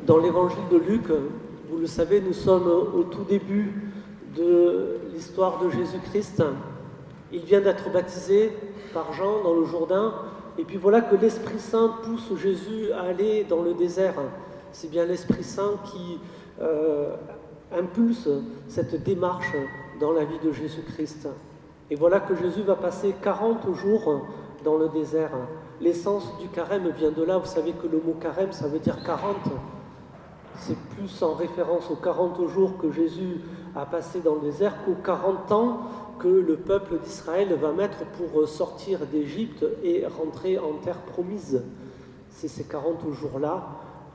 Dans l'évangile de Luc, vous le savez, nous sommes au tout début de l'histoire de Jésus-Christ. Il vient d'être baptisé par Jean dans le Jourdain, et puis voilà que l'Esprit Saint pousse Jésus à aller dans le désert. C'est bien l'Esprit Saint qui impulse cette démarche dans la vie de Jésus-Christ. Et voilà que Jésus va passer 40 jours dans le désert. L'essence du carême vient de là. Vous savez que le mot carême, ça veut dire 40. C'est plus en référence aux 40 jours que Jésus a passé dans le désert qu'aux 40 ans que le peuple d'Israël va mettre pour sortir d'Égypte et rentrer en terre promise. C'est ces 40 jours-là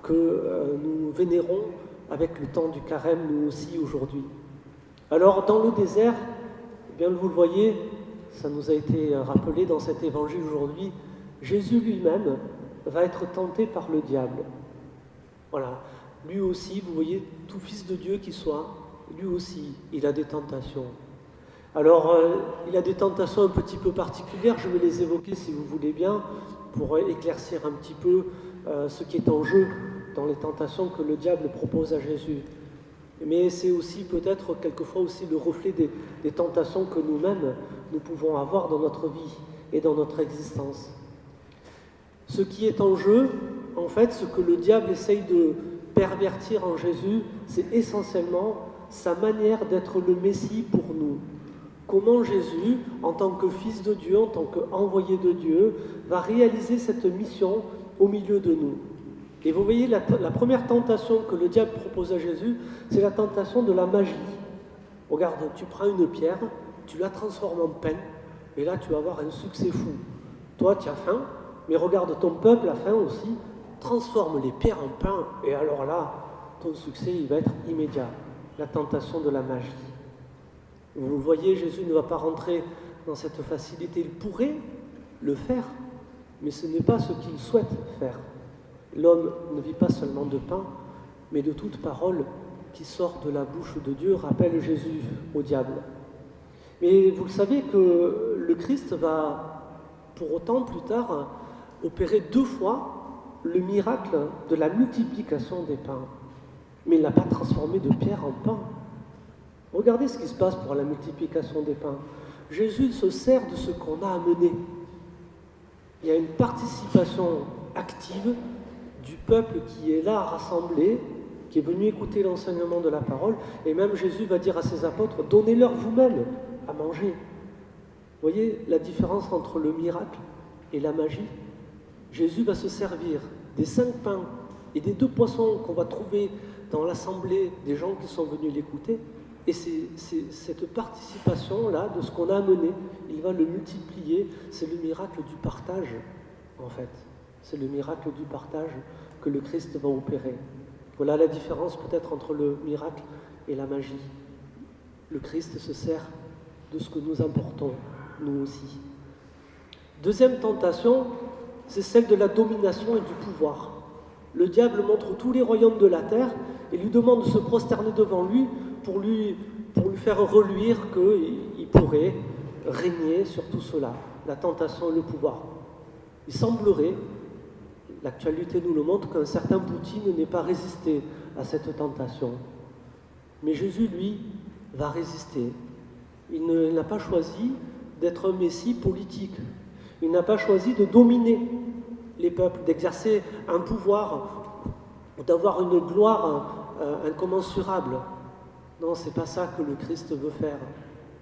que nous vénérons avec le temps du carême, nous aussi aujourd'hui. Alors dans le désert, eh bien, vous le voyez, ça nous a été rappelé dans cet évangile aujourd'hui, Jésus lui-même va être tenté par le diable. Voilà. Lui aussi, vous voyez, tout fils de Dieu qui soit, lui aussi, il a des tentations. Alors, il a des tentations un petit peu particulières, je vais les évoquer si vous voulez bien, pour éclaircir un petit peu ce qui est en jeu dans les tentations que le diable propose à Jésus. Mais c'est aussi peut-être quelquefois aussi le reflet des tentations que nous-mêmes, nous pouvons avoir dans notre vie et dans notre existence. Ce qui est en jeu, en fait, ce que le diable essaye de pervertir en Jésus, c'est essentiellement sa manière d'être le Messie pour nous. Comment Jésus, en tant que Fils de Dieu, en tant qu'envoyé de Dieu, va réaliser cette mission au milieu de nous. Et vous voyez, la première tentation que le diable propose à Jésus, c'est la tentation de la magie. Regarde, tu prends une pierre, tu la transformes en pain, et là tu vas avoir un succès fou. Toi, tu as faim, mais regarde, ton peuple a faim aussi, transforme les pierres en pain, et alors là, ton succès, il va être immédiat. La tentation de la magie. Vous le voyez, Jésus ne va pas rentrer dans cette facilité. Il pourrait le faire, mais ce n'est pas ce qu'il souhaite faire. L'homme ne vit pas seulement de pain, mais de toute parole qui sort de la bouche de Dieu, rappelle Jésus au diable. Mais vous le savez que le Christ va, pour autant, plus tard, opérer 2 fois le miracle de la multiplication des pains. Mais il n'a pas transformé de pierre en pain. Regardez ce qui se passe pour la multiplication des pains. Jésus se sert de ce qu'on a amené. Il y a une participation active du peuple qui est là rassemblé, qui est venu écouter l'enseignement de la parole, et même Jésus va dire à ses apôtres, donnez-leur vous-même à manger. Vous voyez la différence entre le miracle et la magie? Jésus va se servir des 5 pains et des 2 poissons qu'on va trouver dans l'assemblée des gens qui sont venus l'écouter, et c'est cette participation-là de ce qu'on a amené, il va le multiplier, c'est le miracle du partage, en fait. C'est le miracle du partage que le Christ va opérer. Voilà la différence peut-être entre le miracle et la magie. Le Christ se sert de ce que nous apportons, nous aussi. Deuxième tentation, c'est celle de la domination et du pouvoir. Le diable montre tous les royaumes de la terre et lui demande de se prosterner devant lui pour lui faire reluire qu'il pourrait régner sur tout cela, la tentation et le pouvoir. Il semblerait, l'actualité nous le montre, qu'un certain Poutine n'ait pas résisté à cette tentation. Mais Jésus, lui, va résister. Il n'a pas choisi d'être un messie politique. Il n'a pas choisi de dominer les peuples, d'exercer un pouvoir, d'avoir une gloire incommensurable. Non, c'est pas ça que le Christ veut faire.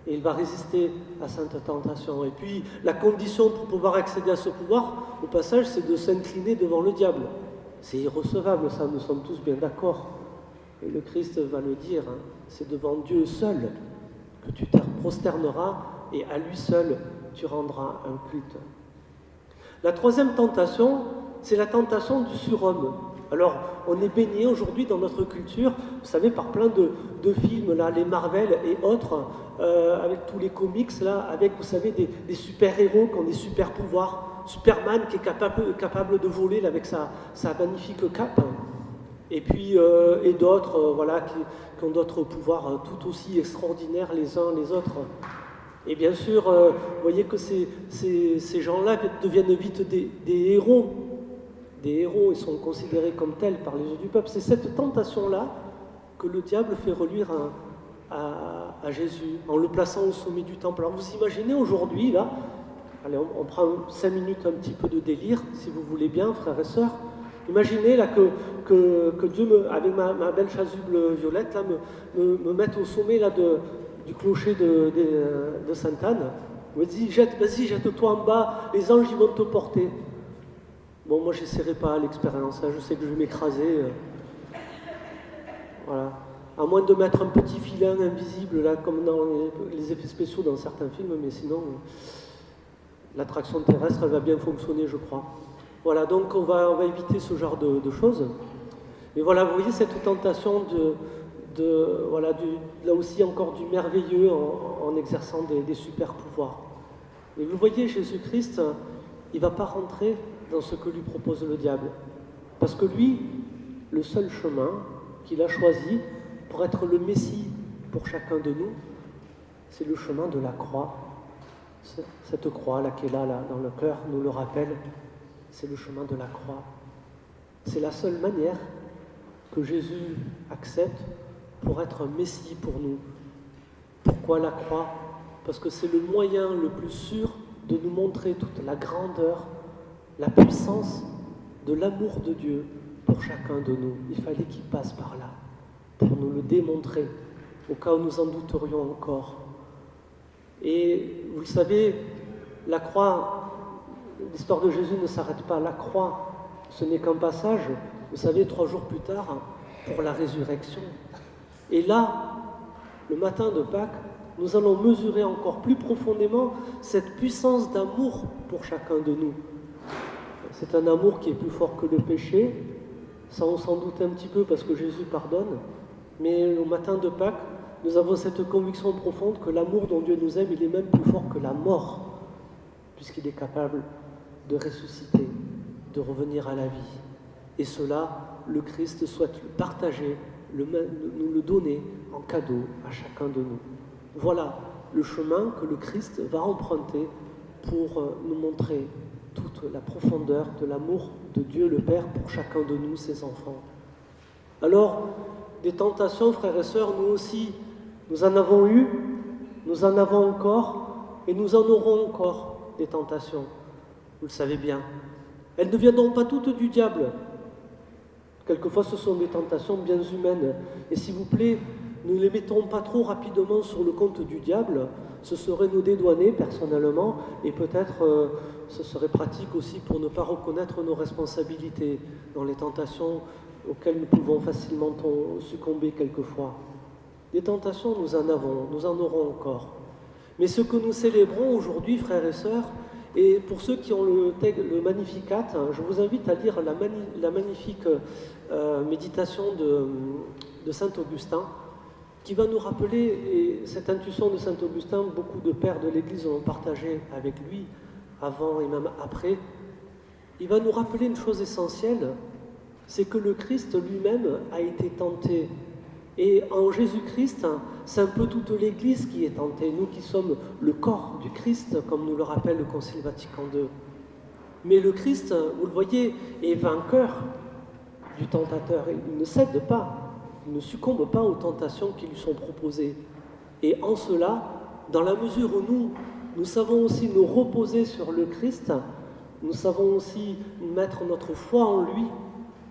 Et il va résister à cette tentation. Et puis, la condition pour pouvoir accéder à ce pouvoir, au passage, c'est de s'incliner devant le diable. C'est irrecevable, ça, nous sommes tous bien d'accord. Et le Christ va le dire, hein, c'est devant Dieu seul que tu te prosterneras et à lui seul tu rendras un culte. La troisième tentation, c'est la tentation du surhomme. Alors, on est baigné aujourd'hui dans notre culture, vous savez, par plein de films, là, les Marvel et autres, avec tous les comics, là, avec, vous savez, des super-héros qui ont des super-pouvoirs. Superman qui est capable de voler là, avec sa magnifique cape. Et puis, et d'autres, voilà, qui ont d'autres pouvoirs tout aussi extraordinaires les uns les autres. Et bien sûr, vous voyez que ces gens-là deviennent vite des héros des héros et sont considérés comme tels par les yeux du peuple. C'est cette tentation-là que le diable fait reluire à Jésus en le plaçant au sommet du temple. Alors vous imaginez aujourd'hui, là, allez, on prend 5 minutes un petit peu de délire, si vous voulez bien, frères et sœurs. Imaginez là que Dieu, avec ma belle chasuble violette, là, me mette au sommet là, du clocher de Sainte-Anne. Il me dit, vas-y, jette-toi en bas, les anges ils vont te porter. Bon, moi j'essaierai pas l'expérience, hein, je sais que je vais m'écraser. Voilà. À moins de mettre un petit filet invisible, là, comme dans les effets spéciaux dans certains films, mais sinon, l'attraction terrestre, elle va bien fonctionner, je crois. Voilà, donc on va éviter ce genre de choses. Mais voilà, vous voyez cette tentation là aussi encore du merveilleux en exerçant des super pouvoirs. Et vous voyez, Jésus-Christ, il ne va pas rentrer dans ce que lui propose le diable. Parce que lui, le seul chemin qu'il a choisi pour être le Messie pour chacun de nous, c'est le chemin de la croix. Cette croix là qui est là dans le cœur nous le rappelle, c'est le chemin de la croix. C'est la seule manière que Jésus accepte pour être un Messie pour nous. Pourquoi la croix? Parce que c'est le moyen le plus sûr de nous montrer toute la grandeur, la puissance de l'amour de Dieu pour chacun de nous. Il fallait qu'il passe par là pour nous le démontrer, au cas où nous en douterions encore. Et vous le savez, la croix, l'histoire de Jésus ne s'arrête pas. La croix, ce n'est qu'un passage, vous savez, 3 jours plus tard, pour la résurrection. Et là, le matin de Pâques, nous allons mesurer encore plus profondément cette puissance d'amour pour chacun de nous. C'est un amour qui est plus fort que le péché, ça on s'en doute un petit peu parce que Jésus pardonne, mais au matin de Pâques, nous avons cette conviction profonde que l'amour dont Dieu nous aime, il est même plus fort que la mort, puisqu'il est capable de ressusciter, de revenir à la vie. Et cela, le Christ souhaite le partager, nous le donner en cadeau à chacun de nous. Voilà le chemin que le Christ va emprunter pour nous montrer toute la profondeur de l'amour de Dieu le Père pour chacun de nous, ses enfants. Alors, des tentations, frères et sœurs, nous aussi, nous en avons eu, nous en avons encore, et nous en aurons encore des tentations. Vous le savez bien. Elles ne viendront pas toutes du diable. Quelquefois, ce sont des tentations bien humaines. Et s'il vous plaît, ne les mettons pas trop rapidement sur le compte du diable. Ce serait nous dédouaner personnellement, et peut-être ce serait pratique aussi pour ne pas reconnaître nos responsabilités dans les tentations auxquelles nous pouvons facilement succomber quelquefois. Des tentations, nous en avons, nous en aurons encore. Mais ce que nous célébrons aujourd'hui, frères et sœurs, et pour ceux qui ont le Magnificat, je vous invite à lire la magnifique méditation de saint Augustin, qui va nous rappeler, et cette intuition de saint Augustin, beaucoup de pères de l'Église l'ont partagé avec lui, avant et même après. Il va nous rappeler une chose essentielle, c'est que le Christ lui-même a été tenté. Et en Jésus-Christ, c'est un peu toute l'Église qui est tentée, nous qui sommes le corps du Christ, comme nous le rappelle le Concile Vatican II. Mais le Christ, vous le voyez, est vainqueur du tentateur. Il ne cède pas, il ne succombe pas aux tentations qui lui sont proposées. Et en cela, dans la mesure où nous savons aussi nous reposer sur le Christ, nous savons aussi mettre notre foi en lui,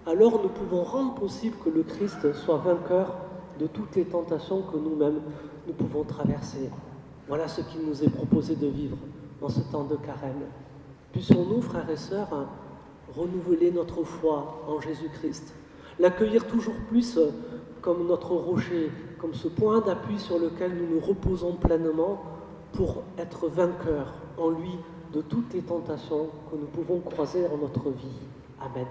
alors nous pouvons rendre possible que le Christ soit vainqueur de toutes les tentations que nous-mêmes nous pouvons traverser. Voilà ce qu'il nous est proposé de vivre dans ce temps de carême. Puissions-nous, frères et sœurs, renouveler notre foi en Jésus-Christ, l'accueillir toujours plus comme notre rocher, comme ce point d'appui sur lequel nous nous reposons pleinement pour être vainqueurs en lui de toutes les tentations que nous pouvons croiser dans notre vie. Amen.